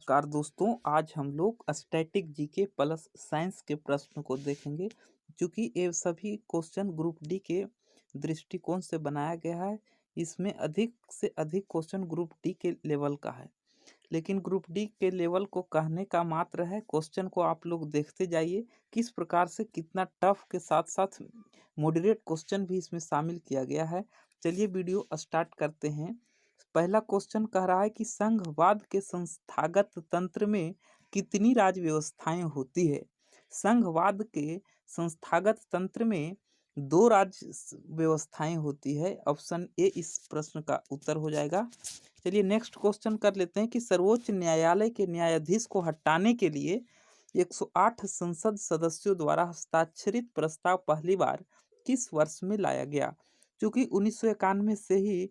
नमस्कार दोस्तों, आज हम लोग स्टैटिक जीके प्लस साइंस के प्रश्न को देखेंगे। चूँकि ये सभी क्वेश्चन ग्रुप डी के दृष्टिकोण से बनाया गया है। इसमें अधिक से अधिक क्वेश्चन ग्रुप डी के लेवल का है, लेकिन ग्रुप डी के लेवल को कहने का मात्र है। क्वेश्चन को आप लोग देखते जाइए किस प्रकार से कितना टफ के साथ साथ मॉडरेट क्वेश्चन भी इसमें शामिल किया गया है। चलिए वीडियो स्टार्ट करते हैं। पहला क्वेश्चन कह रहा है कि संघवाद के संस्थागत तंत्र में कितनी राज्य व्यवस्थाएं होती है। संघवाद के संस्थागत तंत्र में दो राज्य व्यवस्थाएं होती है। ऑप्शन ए इस प्रश्न का उत्तर हो जाएगा। चलिए नेक्स्ट क्वेश्चन कर लेते हैं कि सर्वोच्च न्यायालय के न्यायाधीश को हटाने के लिए 108 संसद सदस्यों द्वारा हस्ताक्षरित प्रस्ताव पहली बार किस वर्ष में लाया गया। क्योंकि 1991 से ही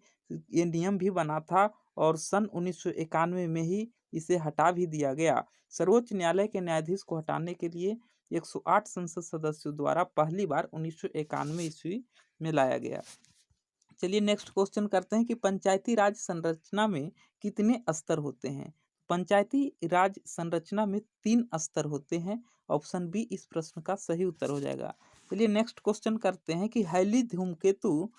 ये नियम भी बना था और सन 1991 में ही इसे हटा भी दिया गया। सर्वोच्च न्यायालय के न्यायाधीश को हटाने के लिए 108 संसद सदस्यों द्वारा पहली बार 1991 ईस्वी में लाया गया। चलिए नेक्स्ट क्वेश्चन करते हैं कि पंचायती राज संरचना में कितने स्तर होते हैं। पंचायती राज संरचना में 3 स्तर होते हैं। ऑप्शन बी इस प्रश्न का सही उत्तर हो जाएगा। चलिए नेक्स्ट क्वेश्चन करते हैं कि हैली धूमकेतु,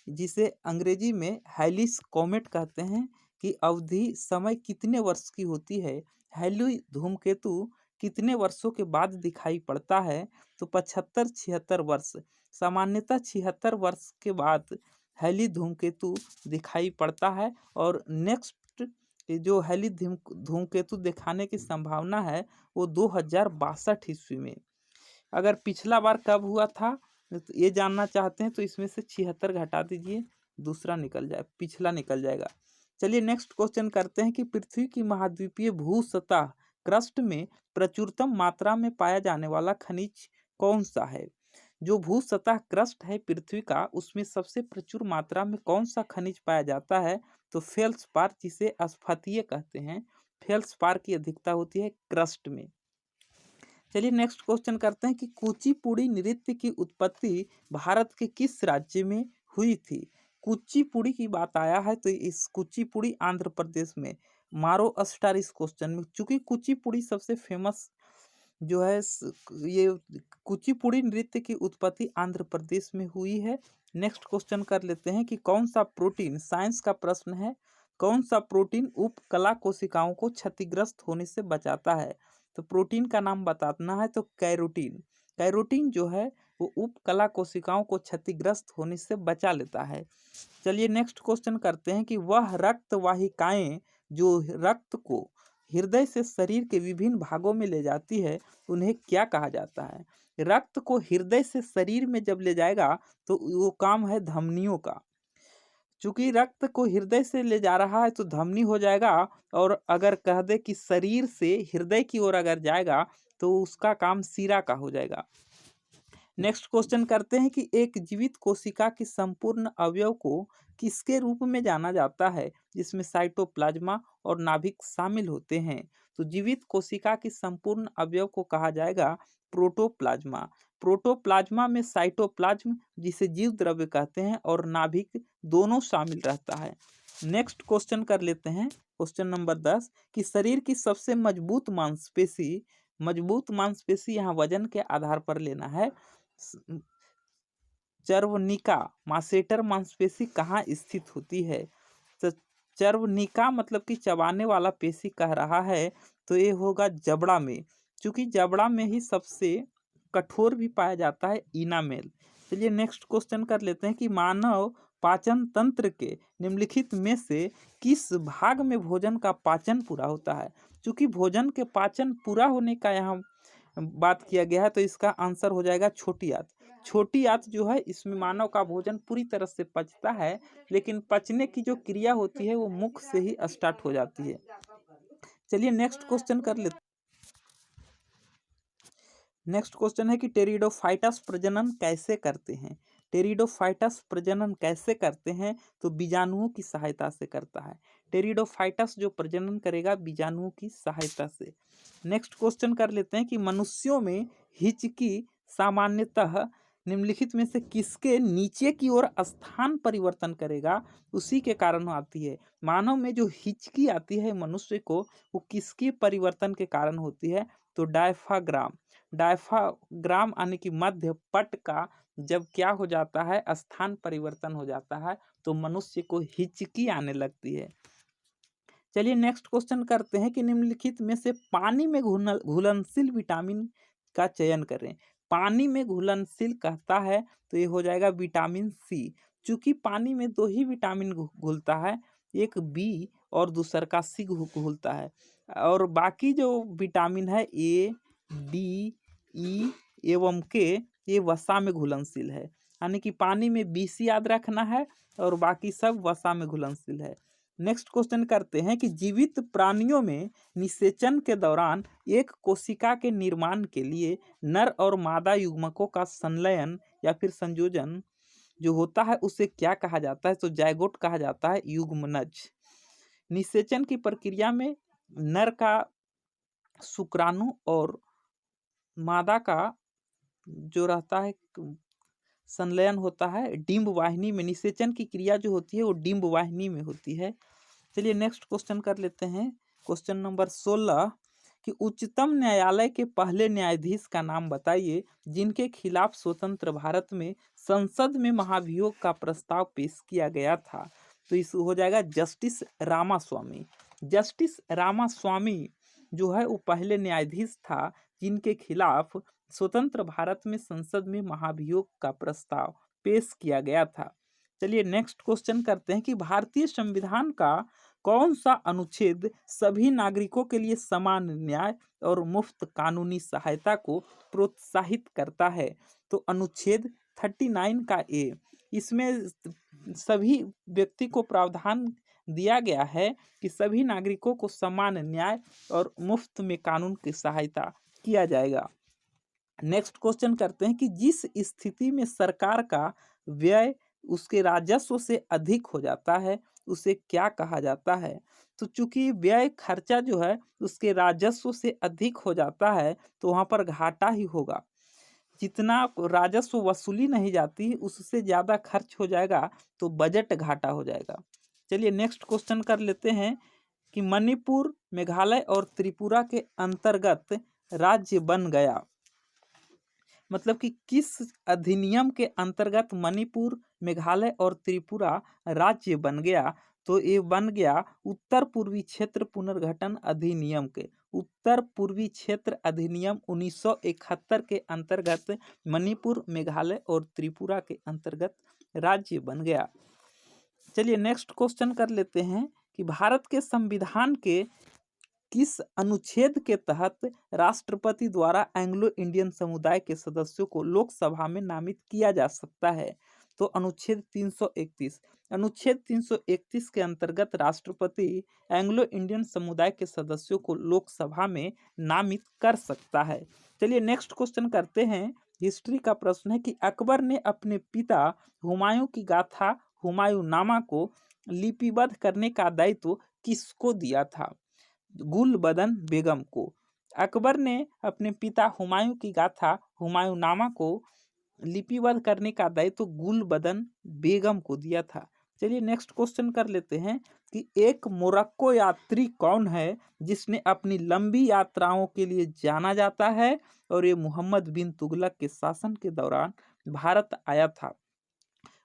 जिसे अंग्रेजी में हैलिस कॉमेट कहते हैं, की अवधि समय कितने वर्ष की होती है। हैली धूमकेतु कितने वर्षों के बाद दिखाई पड़ता है। तो 75-76 वर्ष। सामान्यतः 76 वर्ष के बाद हैली धूमकेतु दिखाई पड़ता है। और नेक्स्ट जो हैली धूमकेतु दिखाने की संभावना है वो 2062 ईस्वी में। अगर पिछला बार कब हुआ था तो ये जानना चाहते हैं तो इसमें से 76 घटा दीजिए, दूसरा निकल जाए, पिछला निकल जाएगा। चलिए नेक्स्ट क्वेश्चन करते हैं कि पृथ्वी की महाद्वीपीय भू सतह क्रस्ट में प्रचुरतम मात्रा में पाया जाने वाला खनिज कौन सा है। जो भू सतह क्रस्ट है पृथ्वी का, उसमें सबसे प्रचुर मात्रा में कौन सा खनिज पाया जाता है। तो फेल्सपार, जिसे अस्फतीय कहते हैं, फेल्सपार की अधिकता होती है क्रस्ट में। चलिए नेक्स्ट क्वेश्चन करते हैं कि कुचिपुड़ी नृत्य की उत्पत्ति भारत के किस राज्य में हुई थी। कुचिपुड़ी की बात आया है तो इस कुचिपुड़ी आंध्र प्रदेश में। मारो स्टार इस क्वेश्चन में, चूंकि कुचिपुड़ी सबसे फेमस जो है ये कुचिपुड़ी नृत्य की उत्पत्ति आंध्र प्रदेश में हुई है। नेक्स्ट क्वेश्चन कर लेते हैं कि कौन सा प्रोटीन, साइंस का प्रश्न है, कौन सा प्रोटीन उपकला कोशिकाओं को क्षतिग्रस्त होने से बचाता है। तो प्रोटीन का नाम बताना है तो कैरोटीन। कैरोटीन जो है वो उपकला कोशिकाओं को क्षतिग्रस्त होने से बचा लेता है। चलिए नेक्स्ट क्वेश्चन करते हैं कि वह रक्त वाहिकाएं जो रक्त को हृदय से शरीर के विभिन्न भागों में ले जाती है, उन्हें क्या कहा जाता है। रक्त को हृदय से शरीर में जब ले जाएगा तो वो काम है धमनियों का। चूंकि रक्त को हृदय से ले जा रहा है तो धमनी हो जाएगा, और अगर कह दे कि शरीर से हृदय की ओर अगर जाएगा तो उसका काम सीरा का हो जाएगा। नेक्स्ट क्वेश्चन करते हैं कि एक जीवित कोशिका की संपूर्ण अवयव को किसके रूप में जाना जाता है, जिसमें साइटोप्लाज्मा और नाभिक शामिल होते हैं। तो जीवित कोशिका की संपूर्ण अवयव को कहा जाएगा प्रोटोप्लाज्मा। प्रोटोप्लाज्मा में साइटोप्लाज्म, जिसे जीव द्रव्य कहते हैं, और नाभिक दोनों शामिल रहता है। नेक्स्ट क्वेश्चन कर लेते हैं, क्वेश्चन नंबर 10 कि शरीर की सबसे मजबूत मांसपेशी यहाँ वजन के आधार पर लेना है। चर्वनिका मासेटर मांसपेशी कहाँ स्थित होती है। तो चर्वनिका मतलब कि चबाने वाला पेशी कह रहा है, तो ये होगा जबड़ा में, क्योंकि जबड़ा में ही सबसे कठोर भी पाया जाता है इनामेल। चलिए नेक्स्ट क्वेश्चन कर लेते हैं कि मानव पाचन तंत्र के निम्नलिखित में से किस भाग में भोजन का पाचन पूरा होता है। क्योंकि भोजन के पाचन पूरा होने का यहाँ बात किया गया है तो इसका आंसर हो जाएगा छोटी आंत। छोटी आंत जो है इसमें मानव का भोजन पूरी तरह से पचता है, लेकिन पचने की जो क्रिया होती है वो मुख से ही स्टार्ट हो जाती है। चलिए नेक्स्ट क्वेश्चन कर लेते। नेक्स्ट क्वेश्चन है कि टेरिडोफाइटस प्रजनन कैसे करते हैं। टेरिडोफाइटस प्रजनन कैसे करते हैं, तो बीजाणुओं की सहायता से करता है। टेरिडोफाइटस जो प्रजनन करेगा बीजाणुओं की सहायता से। नेक्स्ट क्वेश्चन कर लेते हैं कि मनुष्यों में हिचकी सामान्यतः निम्नलिखित में से किसके नीचे की ओर स्थान परिवर्तन करेगा, उसी के कारण आती है। मानव में जो हिचकी आती है मनुष्य को, वो किसके परिवर्तन के कारण होती है, तो डायफ्राम। डायफ्राम यानी कि मध्य पट का जब क्या हो जाता है, स्थान परिवर्तन हो जाता है, तो मनुष्य को हिचकी आने लगती है। चलिए नेक्स्ट क्वेश्चन करते हैं कि निम्नलिखित में से पानी में घुलनशील विटामिन का चयन करें। पानी में घुलनशील कहता है तो ये हो जाएगा विटामिन सी। चूंकि पानी में दो ही विटामिन घुलता है, एक बी और दूसर का सी घुलता है, और बाकी जो विटामिन है ए, डी, ई एवं के, ये वसा में घुलनशील है। यानी कि पानी में बी सी याद रखना है और बाकी सब वसा में घुलनशील है। नेक्स्ट क्वेश्चन करते हैं कि जीवित प्राणियों में निषेचन के दौरान एक कोशिका के निर्माण के लिए नर और मादा युग्मकों का संलयन या फिर संयोजन जो होता है उसे क्या कहा जाता है, तो जायगोट कहा जाता है, युग्मनज। निषेचन की प्रक्रिया में नर का शुक्राणु और मादा का जो रहता है संलयन होता है डिंब वाहिनी में। निषेचन की क्रिया जो होती है वो डिंब वाहिनी में होती है। चलिए नेक्स्ट क्वेश्चन कर लेते हैं, क्वेश्चन नंबर 16 कि उच्चतम न्यायालय के पहले न्यायाधीश का नाम बताइए जिनके खिलाफ स्वतंत्र भारत में संसद में महाभियोग का प्रस्ताव पेश किया गया था। तो इस हो जाएगा जस्टिस रामास्वामी। जस्टिस रामास्वामी जो है वो पहले न्यायाधीश था जिनके खिलाफ स्वतंत्र भारत में संसद में महाभियोग का प्रस्ताव पेश किया गया था। चलिए नेक्स्ट क्वेश्चन करते हैं कि भारतीय संविधान का कौन सा अनुच्छेद सभी नागरिकों के लिए समान न्याय और मुफ्त कानूनी सहायता को प्रोत्साहित करता है, तो अनुच्छेद 39 का ए। इसमें सभी व्यक्ति को प्रावधान दिया गया है कि सभी नागरिकों को समान न्याय और मुफ्त में कानून की सहायता किया जाएगा। नेक्स्ट क्वेश्चन करते हैं कि जिस स्थिति में सरकार का व्यय उसके राजस्व से अधिक हो जाता है उसे क्या कहा जाता है, तो चूंकि व्यय खर्चा जो है उसके राजस्व से अधिक हो जाता है तो वहां पर घाटा ही होगा। जितना राजस्व वसूली नहीं जाती उससे ज्यादा खर्च हो जाएगा तो बजट घाटा हो जाएगा। चलिए नेक्स्ट क्वेश्चन कर लेते हैं कि मणिपुर, मेघालय और त्रिपुरा के अंतर्गत राज्य बन गया। मतलब कि किस अधिनियम के अंतर्गत मणिपुर, मेघालय और त्रिपुरा राज्य बन गया, तो ये बन गया उत्तर पूर्वी क्षेत्र पुनर्गठन अधिनियम के। उत्तर पूर्वी क्षेत्र अधिनियम 1971 के अंतर्गत मणिपुर, मेघालय और त्रिपुरा के अंतर्गत राज्य बन गया। चलिए नेक्स्ट क्वेश्चन कर लेते हैं कि भारत के संविधान के किस अनुच्छेद के तहत राष्ट्रपति द्वारा एंग्लो इंडियन समुदाय के सदस्यों को लोकसभा में नामित किया जा सकता है, तो अनुच्छेद 331। अनुच्छेद 331 के अंतर्गत राष्ट्रपति एंग्लो इंडियन समुदाय के सदस्यों को लोकसभा में नामित कर सकता है। चलिए नेक्स्ट क्वेश्चन करते हैं, हिस्ट्री का प्रश्न है कि अकबर ने अपने पिता हुमायूं की गाथा हुमायूंनामा को लिपिबद्ध करने का दायित्व किसको दिया था, गुलबदन बेगम को। अकबर ने अपने पिता हुमायूं की गाथा हुमायूंनामा को लिपिबद्ध करने का दायित्व गुलबदन बेगम को दिया था। चलिए नेक्स्ट क्वेश्चन कर लेते हैं कि एक मोरक्को यात्री कौन है जिसने अपनी लंबी यात्राओं के लिए जाना जाता है और ये मोहम्मद बिन तुगलक के शासन के दौरान भारत आया था।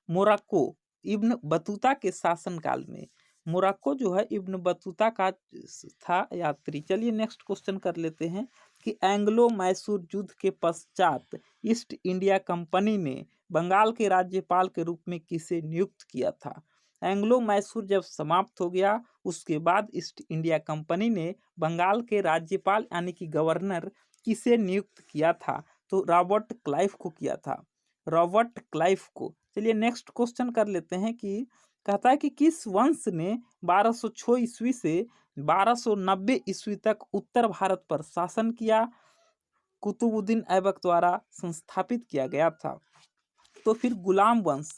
मोरक्को इब्न बतूता के शासनकाल में मोरक्को जो है इब्न बतूता का था यात्री। चलिए नेक्स्ट क्वेश्चन कर लेते हैं कि एंग्लो मैसूर युद्ध के पश्चात ईस्ट इंडिया कंपनी ने बंगाल के राज्यपाल के रूप में किसे नियुक्त किया था। एंग्लो मैसूर जब समाप्त हो गया उसके बाद ईस्ट इंडिया कंपनी ने बंगाल के राज्यपाल यानी कि गवर्नर किसे नियुक्त किया था, तो रॉबर्ट क्लाइव को किया था, रॉबर्ट क्लाइव को। चलिए नेक्स्ट क्वेश्चन कर लेते हैं कि कहता है कि किस वंश ने 1206 ईस्वी से 1290 ईस्वी तक उत्तर भारत पर शासन किया, कुतुबुद्दीन ऐबक द्वारा संस्थापित किया गया था, तो फिर गुलाम वंश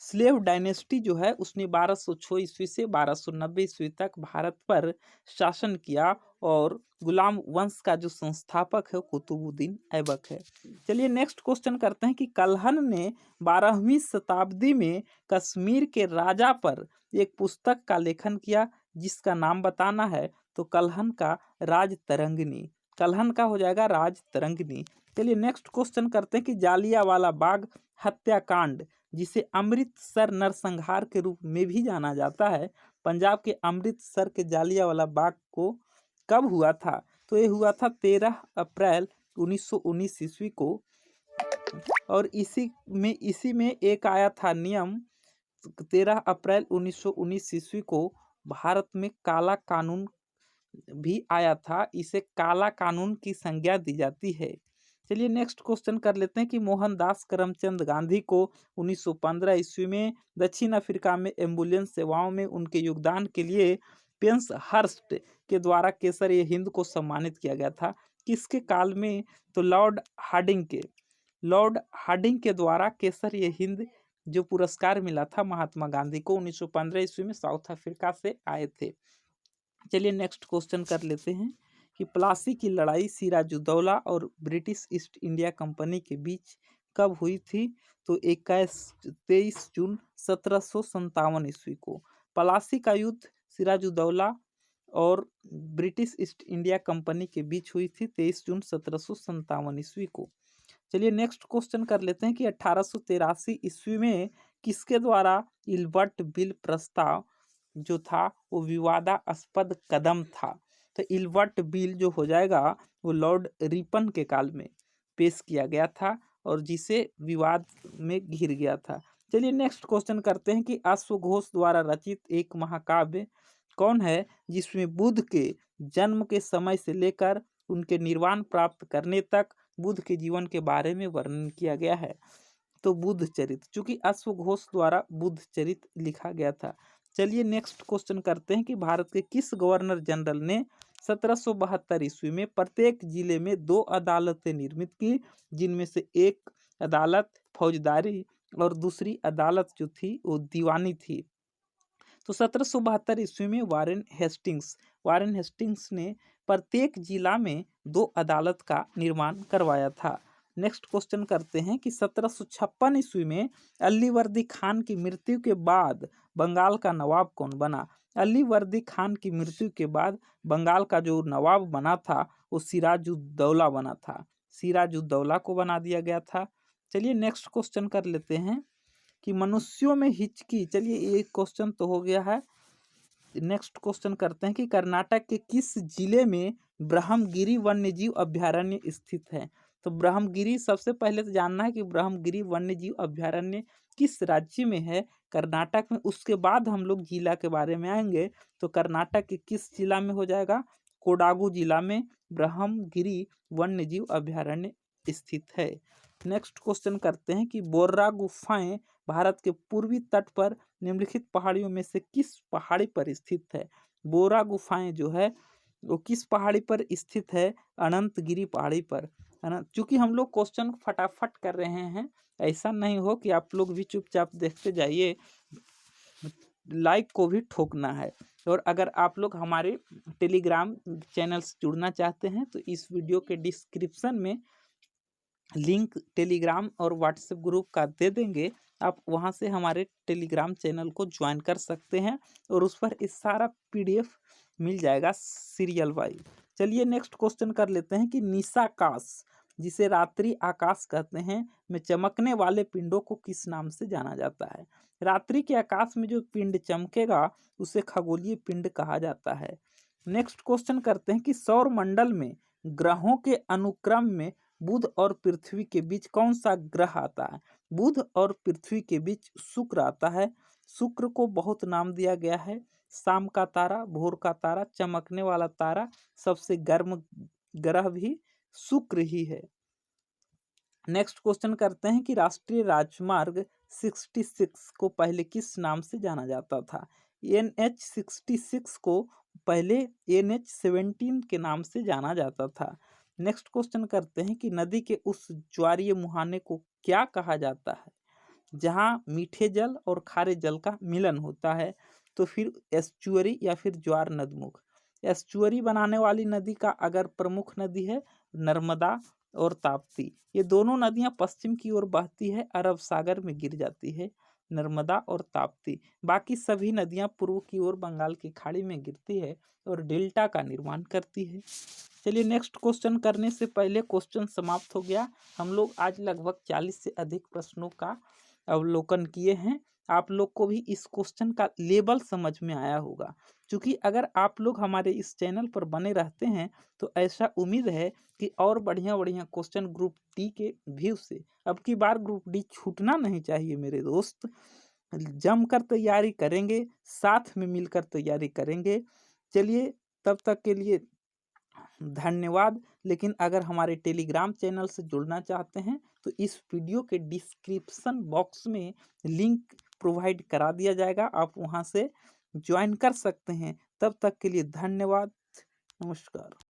स्लेव डायनेस्टी जो है उसने 1206 ईस्वी से 1290 ईस्वी तक भारत पर शासन किया और गुलाम वंश का जो संस्थापक है कुतुबुद्दीन ऐबक है। चलिए नेक्स्ट क्वेश्चन करते हैं कि कल्हण ने 12वीं शताब्दी में कश्मीर के राजा पर एक पुस्तक का लेखन किया जिसका नाम बताना है। तो कल्हण का राज तरंगिणी, कल्हण का हो जाएगा राज तरंगिणी। चलिए नेक्स्ट क्वेश्चन करते हैं कि जालियांवाला बाग हत्याकांड जिसे अमृतसर नरसंहार के रूप में भी जाना जाता है, पंजाब के अमृतसर के जालियांवाला बाग को कब हुआ था? तो ये हुआ था 13 अप्रैल 1919 ईस्वी को। और इसी में एक आया था नियम 13 अप्रैल 1919 ईस्वी को भारत में काला कानून भी आया था, इसे काला कानून की संज्ञा दी जाती है। चलिए नेक्स्ट क्वेश्चन कर लेते हैं कि मोहनदास करमचंद गांधी को 1915 ईस्वी में दक्षिण अफ्रीका में एम्बुलेंस सेवाओं में उनके योगदान के लिए पेंसहर्स्ट के द्वारा केसर ए हिंद को सम्मानित किया गया था। किसके काल में? तो लॉर्ड हार्डिंग के द्वारा केसर ए हिंद जो पुरस्कार मिला था महात्मा गांधी को 1915 ईस्वी में साउथ अफ्रीका से आए थे। चलिए नेक्स्ट क्वेश्चन कर लेते हैं कि प्लासी की लड़ाई सिराजुद्दौला और ब्रिटिश ईस्ट इंडिया कंपनी के बीच कब हुई थी? तो 23 जून 1757 ईस्वी को। प्लासी का युद्ध सिराजुद्दौला और ब्रिटिश ईस्ट इंडिया कंपनी के बीच हुई थी 23 जून 1757 ईस्वी को। चलिए नेक्स्ट क्वेश्चन कर लेते हैं कि 1883 ईस्वी में किसके द्वारा इल्बर्ट बिल प्रस्ताव जो था वो विवादास्पद कदम था? तो इल्बर्ट बिल जो हो जाएगा वो लॉर्ड रिपन के काल में पेश किया गया था और जिसे विवाद में घिर गया था। चलिए नेक्स्ट क्वेश्चन करते हैं कि अश्वघोष द्वारा रचित एक महाकाव्य कौन है जिसमें बुद्ध के जन्म के समय से लेकर उनके निर्वाण प्राप्त करने तक बुद्ध के जीवन के बारे में वर्णन किया गया है? तो बुद्ध चरित, चूंकि अश्वघोष द्वारा बुद्ध चरित लिखा गया था। चलिए नेक्स्ट क्वेश्चन करते हैं कि भारत के किस गवर्नर जनरल ने 1772 ईस्वी में प्रत्येक जिले में 2 अदालतें निर्मित की, जिनमें से एक अदालत फौजदारी और दूसरी अदालत जो थी वो दीवानी थी? तो 1772 ईस्वी में वारेन हेस्टिंग्स ने प्रत्येक जिला में 2 अदालत का निर्माण करवाया था। नेक्स्ट क्वेश्चन करते हैं कि 1756 ईस्वी में अलीवर्दी खान की मृत्यु के बाद बंगाल का नवाब कौन बना? अलीवर्दी खान की मृत्यु के बाद बंगाल का जो नवाब बना था वो सिराजुद्दौला बना था, सिराजुद्दौला को बना दिया गया था। चलिए नेक्स्ट क्वेश्चन कर लेते हैं कि मनुष्यों में हिचकी, चलिए ये क्वेश्चन तो हो गया है। नेक्स्ट क्वेश्चन करते हैं कि कर्नाटक के किस जिले में ब्रह्मगिरी वन्यजीव अभयारण्य स्थित है? तो ब्रह्मगिरी, सबसे पहले तो जानना है कि ब्रह्मगिरी वन्यजीव अभयारण्य किस राज्य में है? कर्नाटक में। उसके बाद हम लोग जिला के बारे में आएंगे। तो कर्नाटक के किस जिला में हो जाएगा? कोडागु जिला में ब्रह्मगिरी वन्यजीव अभयारण्य स्थित है। नेक्स्ट क्वेश्चन करते हैं कि बोर्रा गुफाएं भारत के पूर्वी तट पर निम्नलिखित पहाड़ियों में से किस पहाड़ी पर स्थित है? बोरा गुफाएं जो है वो किस पहाड़ी पर स्थित है? अनंतगिरी पहाड़ी पर। चूंकि हम लोग क्वेश्चन फटाफट कर रहे हैं, ऐसा नहीं हो कि आप लोग भी चुपचाप देखते जाइए, लाइक को भी ठोकना है। और अगर आप लोग हमारे टेलीग्राम चैनल से जुड़ना चाहते हैं तो इस वीडियो के डिस्क्रिप्शन में लिंक टेलीग्राम और व्हाट्सएप ग्रुप का दे देंगे, आप वहां से हमारे टेलीग्राम चैनल को ज्वाइन कर सकते हैं और उस पर इस सारा पीडीएफ मिल जाएगा सीरियल वाइज। चलिए नेक्स्ट क्वेश्चन कर लेते हैं कि निशाकाश जिसे रात्रि आकाश कहते हैं में चमकने वाले पिंडों को किस नाम से जाना जाता है? रात्रि के आकाश में जो पिंड चमकेगा उसे खगोलीय पिंड कहा जाता है। नेक्स्ट क्वेश्चन करते हैं कि सौर मंडल में ग्रहों के अनुक्रम में बुध और पृथ्वी के बीच कौन सा ग्रह आता है? बुध और पृथ्वी के बीच शुक्र आता है। शुक्र को बहुत नाम दिया गया है, शाम का तारा, भोर का तारा, चमकने वाला तारा, सबसे गर्म ग्रह भी शुक्र ही है। नेक्स्ट क्वेश्चन करते हैं कि राष्ट्रीय राजमार्ग 66 को पहले किस नाम से जाना जाता था? NH 66 को पहले NH 17 के नाम से जाना जाता था। नेक्स्ट क्वेश्चन करते हैं कि नदी के उस ज्वारीय मुहाने को क्या कहा जाता है? जहाँ मीठे जल और खारे जल का मिलन होता है। तो फिर एस्चुअरी या फिर ज्वार नदमुख। एस्चुअरी बनाने वाली नदी का अगर प्रमुख नदी है नर्मदा और ताप्ती। ये दोनों नदियां पश्चिम की ओर बहती है, अरब सागर में गिर जाती है नर्मदा और ताप्ती। बाकी सभी नदियां पूर्व की ओर बंगाल की खाड़ी में गिरती है और डेल्टा का निर्माण करती है। चलिए नेक्स्ट क्वेश्चन करने से पहले क्वेश्चन समाप्त हो गया। हम लोग आज लगभग 40 से अधिक प्रश्नों का अवलोकन किए हैं। आप लोग को भी इस क्वेश्चन का लेवल समझ में आया होगा, क्योंकि अगर आप लोग हमारे इस चैनल पर बने रहते हैं तो ऐसा उम्मीद है कि और बढ़िया बढ़िया क्वेश्चन ग्रुप डी के व्यू से अब की बार ग्रुप डी छूटना नहीं चाहिए मेरे दोस्त। जमकर तैयारी करेंगे, साथ में मिलकर तैयारी करेंगे। चलिए तब तक के लिए धन्यवाद। लेकिन अगर हमारे टेलीग्राम चैनल से जुड़ना चाहते हैं तो इस वीडियो के डिस्क्रिप्शन बॉक्स में लिंक प्रोवाइड करा दिया जाएगा, आप वहां से ज्वाइन कर सकते हैं। तब तक के लिए धन्यवाद, नमस्कार।